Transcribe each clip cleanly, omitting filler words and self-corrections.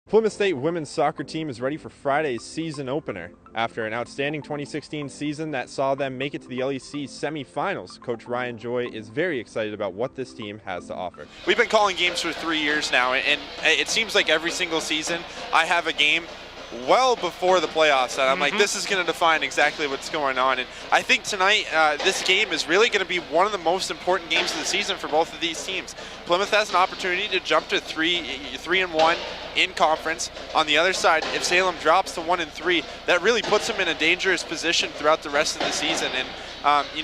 Plymouth State women's soccer team is ready for Friday's season opener. After an outstanding 2016 season that saw them make it to the LEC semifinals, Coach Ryan Joy is very excited about what this team has to offer. We've been calling games for 3 years now, and it seems like every single season I have a game well before the playoffs, and I'm like, this is going to define exactly what's going on. And I think tonight, this game is really going to be one of the most important games of the season for both of these teams. Plymouth has an opportunity to jump to 3-1 in conference. On the other side, if Salem drops to 1-3, that really puts them in a dangerous position throughout the rest of the season. And you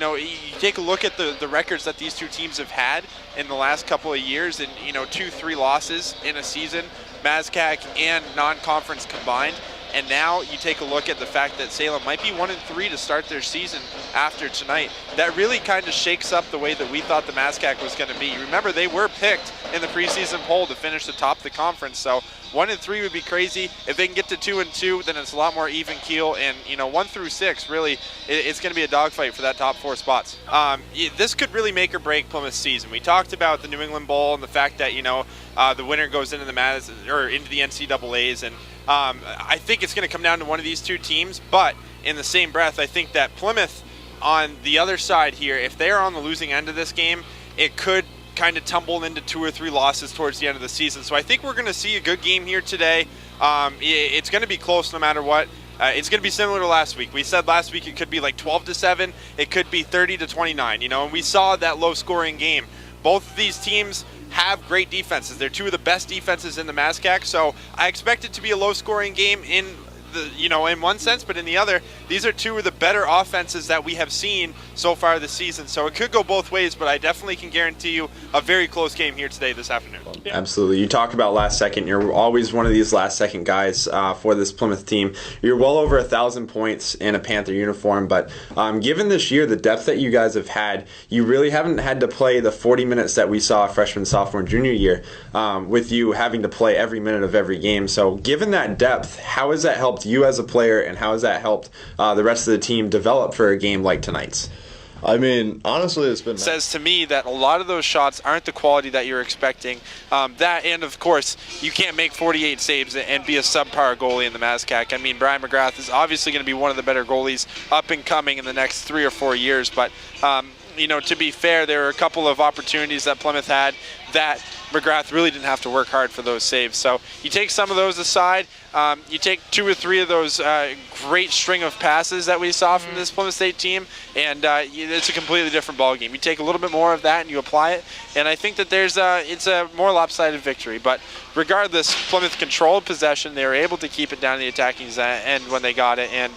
take a look at the records that these two teams have had in the last couple of years, and 2-3 losses in a season, MASCAC and non-conference combined. And now you take a look at the fact that Salem might be 1-3 to start their season after tonight. That really kind of shakes up the way that we thought the MASCAC was going to be. Remember, they were picked in the preseason poll to finish atop the conference, so 1-3 would be crazy. If they can get to 2-2, then it's a lot more even keel. And 1 through 6, really, it's going to be a dogfight for that top 4 spots. This could really make or break Plymouth's season. We talked about the New England Bowl and the fact that the winner goes into the into the NCAA's, and I think it's going to come down to one of these two teams. But in the same breath, I think that Plymouth on the other side here, if they're on the losing end of this game, it could kind of tumble into 2 or 3 losses towards the end of the season. So I think we're going to see a good game here today. It's going to be close no matter what. It's going to be similar to last week. We said last week it could be like 12-7. It could be 30-29. And we saw that low-scoring game. Both of these teams have great defenses. They're two of the best defenses in the MASCAC. So I expect it to be a low-scoring game in one sense, but in the other, these are two of the better offenses that we have seen so far this season. So it could go both ways, but I definitely can guarantee you a very close game here today, this afternoon. Absolutely. You talk about last second. You're always one of these last second guys for this Plymouth team. You're well over 1,000 points in a Panther uniform, but given this year, the depth that you guys have had, you really haven't had to play the 40 minutes that we saw freshman, sophomore, and junior year with you having to play every minute of every game. So given that depth, how has that helped you as a player, and how has that helped the rest of the team develop for a game like tonight's? I mean, honestly, it's been... Says to me that a lot of those shots aren't the quality that you're expecting. That, and of course, you can't make 48 saves and be a subpar goalie in the MASCAC. I mean, Brian McGrath is obviously going to be one of the better goalies up and coming in the next 3 or 4 years. But, to be fair, there were a couple of opportunities that Plymouth had that McGrath really didn't have to work hard for those saves. So you take some of those aside, you take 2 or 3 of those great string of passes that we saw from this Plymouth State team, and it's a completely different ballgame. You take a little bit more of that and you apply it, and I think that it's a more lopsided victory. But regardless, Plymouth controlled possession. They were able to keep it down the attacking end when they got it, and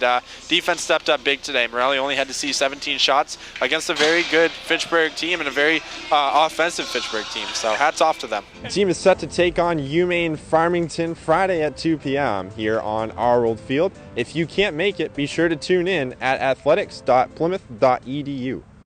defense stepped up big today. Morelli only had to see 17 shots against a very good Fitchburg team and a very offensive Fitchburg team. So hats off to them. The team is set to take on UMaine Farmington Friday at 2 p.m. here on our old field. If you can't make it, be sure to tune in at athletics.plymouth.edu.